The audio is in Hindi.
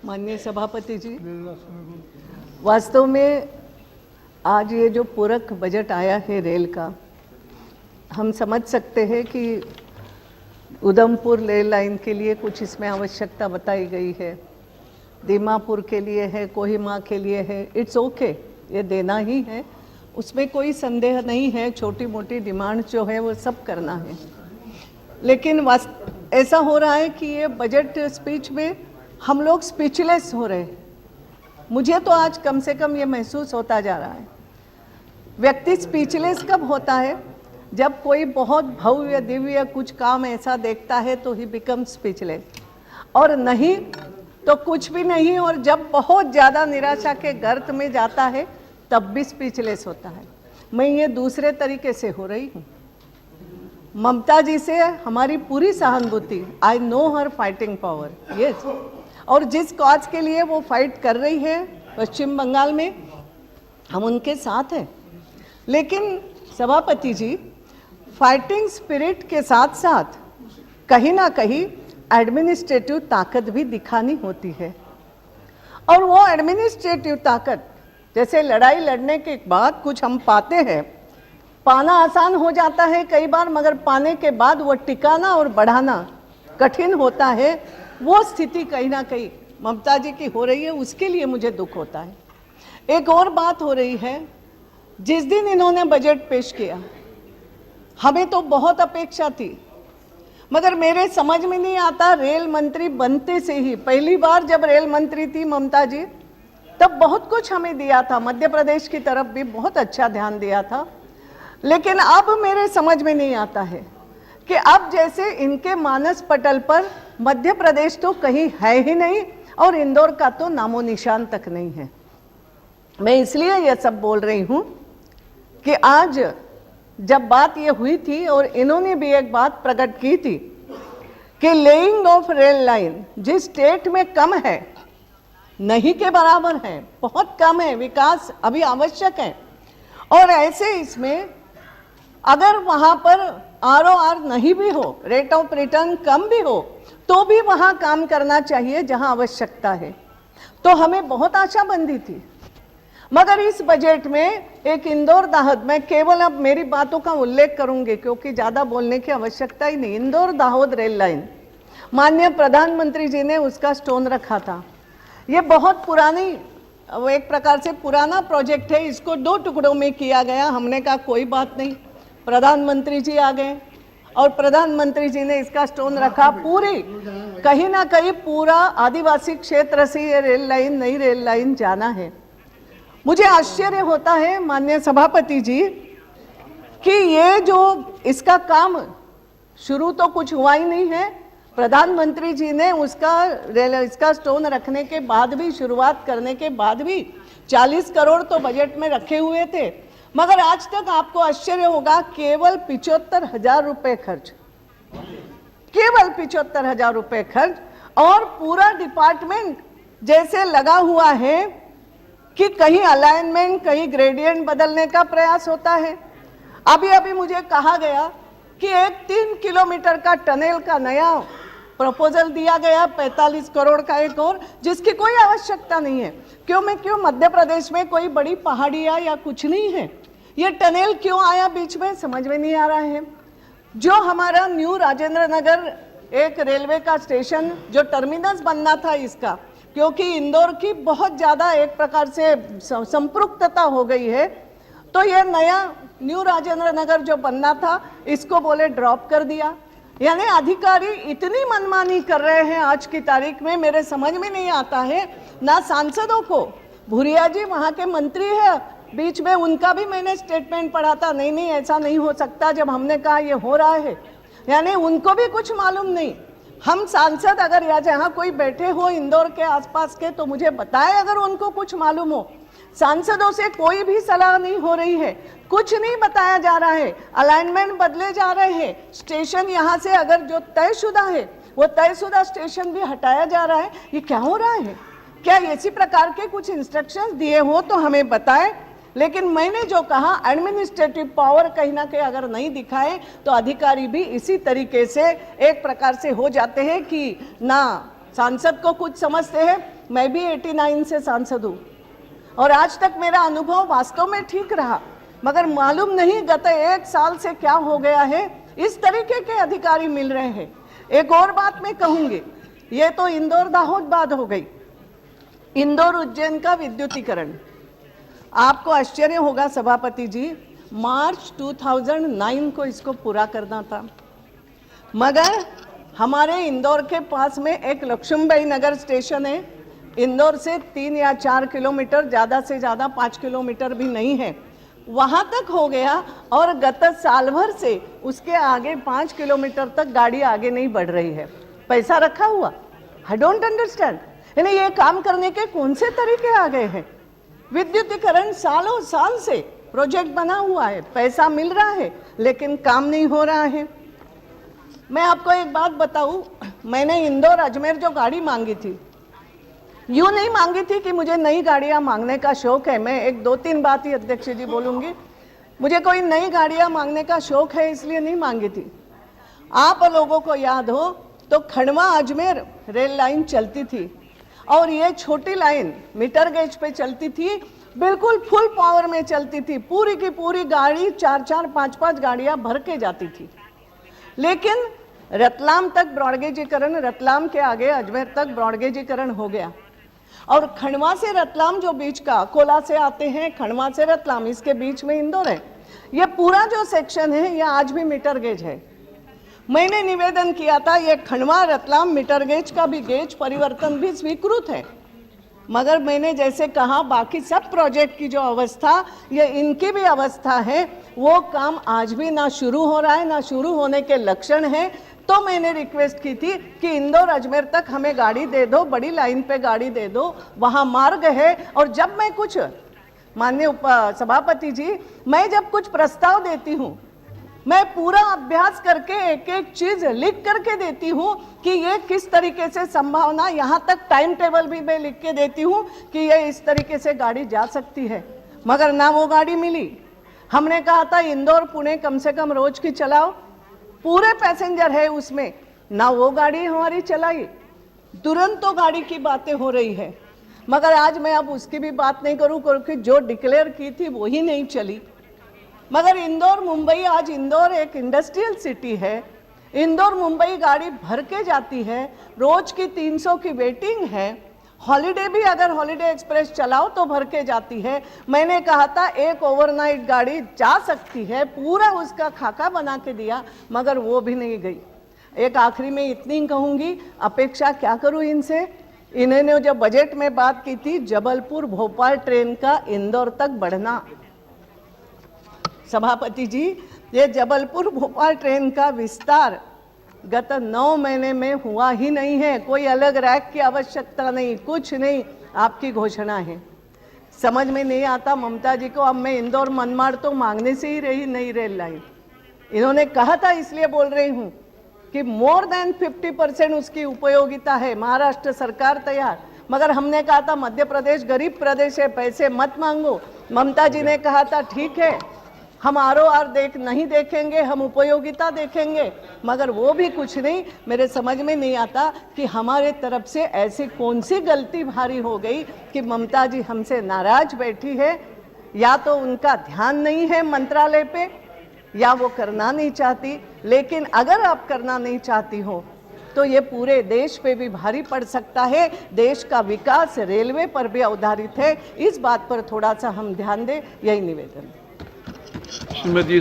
माननीय सभापति जी, वास्तव में आज ये जो पूरक बजट आया है रेल का, हम समझ सकते हैं कि उधमपुर रेल लाइन के लिए कुछ इसमें आवश्यकता बताई गई है, दीमापुर के लिए है, कोहिमा के लिए है। इट्स ओके, ये देना ही है, उसमें कोई संदेह नहीं है। छोटी मोटी डिमांड जो है वो सब करना है, लेकिन ऐसा हो रहा है कि ये बजट स्पीच में हम लोग स्पीचलेस हो रहे हैं। मुझे तो आज कम से कम ये महसूस होता जा रहा है। व्यक्ति स्पीचलेस कब होता है? जब कोई बहुत भव्य दिव्य कुछ काम ऐसा देखता है तो ही बिकम स्पीचलेस, और नहीं तो कुछ भी नहीं। और जब बहुत ज़्यादा निराशा के गर्त में जाता है तब भी स्पीचलेस होता है। मैं ये दूसरे तरीके से हो रही हूँ। ममता जी से हमारी पूरी सहानुभूति, I know her fighting power, yes. और जिस कॉज के लिए वो फाइट कर रही है पश्चिम बंगाल में, हम उनके साथ हैं। लेकिन सभापति जी, फाइटिंग स्पिरिट के साथ साथ कहीं ना कहीं एडमिनिस्ट्रेटिव ताकत भी दिखानी होती है। और वो एडमिनिस्ट्रेटिव ताकत, जैसे लड़ाई लड़ने के बाद कुछ हम पाते हैं, पाना आसान हो जाता है कई बार, मगर पाने के बाद वो टिकाना और बढ़ाना कठिन होता है। वो स्थिति कहीं ना कहीं ममता जी की हो रही है, उसके लिए मुझे दुख होता है। एक और बात हो रही है, जिस दिन इन्होंने बजट पेश किया हमें तो बहुत अपेक्षा थी, मगर मेरे समझ में नहीं आता, रेल मंत्री बनते से ही पहली बार जब रेल मंत्री थी ममता जी, तब बहुत कुछ हमें दिया था, मध्य प्रदेश की तरफ भी बहुत अच्छा ध्यान दिया था। लेकिन अब मेरे समझ में नहीं आता है कि अब जैसे इनके मानस पटल पर मध्य प्रदेश तो कहीं है ही नहीं, और इंदौर का तो नामो निशान तक नहीं है। मैं इसलिए यह सब बोल रही हूँ कि आज जब बात ये हुई थी और इन्होंने भी एक बात प्रकट की थी कि लेइंग ऑफ रेल लाइन जिस स्टेट में कम है, नहीं के बराबर है, बहुत कम है, विकास अभी आवश्यक है। और ऐसे इसमें अगर वहाँ पर ROR नहीं भी हो, रेट ऑफ रिटर्न कम भी हो, तो भी वहाँ काम करना चाहिए जहाँ आवश्यकता है। तो हमें बहुत आशा बंधी थी। मगर इस बजट में एक इंदौर दाहोद, मैं केवल अब मेरी बातों का उल्लेख करूंगी क्योंकि ज़्यादा बोलने की आवश्यकता ही नहीं। इंदौर दाहोद रेल लाइन, माननीय प्रधानमंत्री जी ने उसका स्टोन रखा था। ये बहुत पुरानी, एक प्रकार से पुराना प्रोजेक्ट है, इसको 2 टुकड़ों में किया गया। हमने कहा कोई बात नहीं, प्रधानमंत्री जी आ गए और प्रधानमंत्री जी ने इसका स्टोन रखा। पूरी कहीं ना कहीं पूरा आदिवासी क्षेत्र से ये रेल लाइन, नई रेल लाइन जाना है। मुझे आश्चर्य होता है माननीय सभापति जी कि ये जो इसका काम शुरू तो कुछ हुआ ही नहीं है। प्रधानमंत्री जी ने इसका स्टोन रखने के बाद भी, शुरुआत करने के बाद भी 40 करोड़ तो बजट में रखे हुए थे, मगर आज तक आपको आश्चर्य होगा केवल 75,000 रुपये खर्च, केवल 75,000 रुपये खर्च। और पूरा डिपार्टमेंट जैसे लगा हुआ है कि कहीं अलाइनमेंट, कहीं ग्रेडियंट बदलने का प्रयास होता है। अभी अभी मुझे कहा गया कि एक 3 किलोमीटर का टनल का नया प्रपोजल दिया गया, 45 करोड़ का एक और, जिसकी कोई आवश्यकता नहीं है। क्यों मध्य प्रदेश में कोई बड़ी पहाड़ियाँ या कुछ नहीं है, ये टनल क्यों आया बीच में, समझ में नहीं आ रहा है। जो हमारा न्यू राजेंद्र नगर एक रेलवे का स्टेशन, जो टर्मिनस बनना था इसका, क्योंकि इंदौर की बहुत ज़्यादा एक प्रकार से संपृक्तता हो गई है, तो ये नया न्यू राजेंद्र नगर जो बनना था, इसको बोले ड्रॉप कर दिया। यानी अधिकारी इतनी मनमानी कर रहे हैं आज की तारीख में, मेरे समझ में नहीं आता है। ना सांसदों को, भूरिया जी वहाँ के मंत्री है, बीच में उनका भी मैंने स्टेटमेंट पढ़ा था, नहीं ऐसा नहीं हो सकता, जब हमने कहा ये हो रहा है, यानी उनको भी कुछ मालूम नहीं। हम सांसद अगर या जहाँ कोई बैठे हो इंदौर के आसपास के, तो मुझे बताएं अगर उनको कुछ मालूम हो। सांसदों से कोई भी सलाह नहीं हो रही है, कुछ नहीं बताया जा रहा है, अलाइनमेंट बदले जा रहे हैं, स्टेशन यहाँ से अगर जो तयशुदा है वो तयशुदा स्टेशन भी हटाया जा रहा है। ये क्या हो रहा है? क्या इसी प्रकार के कुछ इंस्ट्रक्शंस दिए हो तो हमें बताएं। लेकिन मैंने जो कहा, एडमिनिस्ट्रेटिव पावर कहीं ना कहीं अगर नहीं दिखाए तो अधिकारी भी इसी तरीके से एक प्रकार से हो जाते हैं कि ना सांसद को कुछ समझते हैं, मैं भी 89 से सांसद हूँ और आज तक मेरा अनुभव वास्तव में ठीक रहा, मगर मालूम नहीं गत 1 साल से क्या हो गया है, इस तरीके के अधिकारी मिल रहे हैं। एक और बात मैं कहूंगी, ये तो इंदौर दाहोद बात हो गई, इंदौर उज्जैन का विद्युतीकरण। आपको आश्चर्य होगा सभापति जी, मार्च 2009 को इसको पूरा करना था, मगर हमारे इंदौर के पास में एक लक्ष्मीबाई नगर स्टेशन है, इंदौर से 3 या 4 किलोमीटर, ज़्यादा से ज़्यादा 5 किलोमीटर भी नहीं है, वहाँ तक हो गया और गत साल भर से उसके आगे 5 किलोमीटर तक गाड़ी आगे नहीं बढ़ रही है। पैसा रखा हुआ, आई डोंट अंडरस्टैंड। यानी ये काम करने के कौन से तरीके आ गए हैं? विद्युतीकरण सालों साल से प्रोजेक्ट बना हुआ है, पैसा मिल रहा है, लेकिन काम नहीं हो रहा है। मैं आपको एक बात बताऊं, मैंने इंदौर अजमेर जो गाड़ी मांगी थी, यूं नहीं मांगी थी कि मुझे नई गाड़ियां मांगने का शौक है। मैं एक 2-3 बात ही अध्यक्ष जी बोलूंगी, मुझे कोई नई गाड़ियां मांगने का शौक है इसलिए नहीं मांगी थी। आप लोगों को याद हो तो खंडवा अजमेर रेल लाइन चलती थी और ये छोटी लाइन मीटर गेज पे चलती थी, बिल्कुल फुल पावर में चलती थी, पूरी की पूरी गाड़ी 4-4, 5-5 गाड़ियां भर के जाती थी। लेकिन रतलाम तक ब्रॉडगेजीकरण, रतलाम के आगे अजमेर तक ब्रॉडगेजीकरण हो गया और खंडवा से रतलाम जो बीच का, कोला से आते हैं खंडवा से रतलाम, इसके बीच में इंदौर है, ये पूरा जो सेक्शन है ये आज भी मीटर गेज है। मैंने निवेदन किया था ये खंडवा रतलाम मीटर गेज का भी गेज परिवर्तन भी स्वीकृत है, मगर मैंने जैसे कहा बाकी सब प्रोजेक्ट की जो अवस्था, ये इनकी भी अवस्था है, वो काम आज भी ना शुरू हो रहा है, ना शुरू होने के लक्षण है। तो मैंने रिक्वेस्ट की थी कि इंदौर अजमेर तक हमें गाड़ी दे दो, बड़ी लाइन पे गाड़ी दे दो, वहाँ मार्ग है। और जब मैं कुछ, माननीय सभापति जी, मैं जब कुछ प्रस्ताव देती हूँ, मैं पूरा अभ्यास करके एक एक चीज लिख करके देती हूँ कि ये किस तरीके से संभावना, यहाँ तक टाइम टेबल भी मैं लिख के देती हूँ कि ये इस तरीके से गाड़ी जा सकती है, मगर ना वो गाड़ी मिली। हमने कहा था इंदौर पुणे कम से कम रोज की चलाओ, पूरे पैसेंजर है उसमें, ना वो गाड़ी हमारी चलाई। दुरंतो गाड़ी की बातें हो रही है, मगर आज मैं अब उसकी भी बात नहीं करूँ क्योंकि जो डिक्लेयर की थी वो ही नहीं चली। मगर इंदौर मुंबई, आज इंदौर एक इंडस्ट्रियल सिटी है, इंदौर मुंबई गाड़ी भर के जाती है, रोज की 300 की वेटिंग है, हॉलीडे भी अगर हॉलीडे एक्सप्रेस चलाओ तो भर के जाती है। मैंने कहा था एक ओवरनाइट गाड़ी जा सकती है, पूरा उसका खाका बना के दिया, मगर वो भी नहीं गई। एक आखिरी में इतनी कहूँगी, अपेक्षा क्या करूँ इनसे, इन्होंने जो बजट में बात की थी जबलपुर भोपाल ट्रेन का इंदौर तक बढ़ना, सभापति जी ये जबलपुर भोपाल ट्रेन का विस्तार गत 9 महीने में हुआ ही नहीं है। कोई अलग रैक की आवश्यकता नहीं, कुछ नहीं, आपकी घोषणा है। समझ में नहीं आता ममता जी को, अब मैं इंदौर मनमाड़ तो मांगने से ही रही नई रेल लाइन, इन्होंने कहा था इसलिए बोल रही हूँ कि मोर देन 50% उसकी उपयोगिता है, महाराष्ट्र सरकार तैयार, मगर हमने कहा था मध्य प्रदेश गरीब प्रदेश है, पैसे मत मांगो। ममता जी ने कहा था ठीक है हम ROR नहीं देखेंगे, हम उपयोगिता देखेंगे, मगर वो भी कुछ नहीं। मेरे समझ में नहीं आता कि हमारे तरफ से ऐसी कौन सी गलती भारी हो गई कि ममता जी हमसे नाराज बैठी है, या तो उनका ध्यान नहीं है मंत्रालय पे, या वो करना नहीं चाहती। लेकिन अगर आप करना नहीं चाहती हो तो ये पूरे देश पे भी भारी पड़ सकता है। देश का विकास रेलवे पर भी आधारित है, इस बात पर थोड़ा सा हम ध्यान दें, यही निवेदन। श्रीमती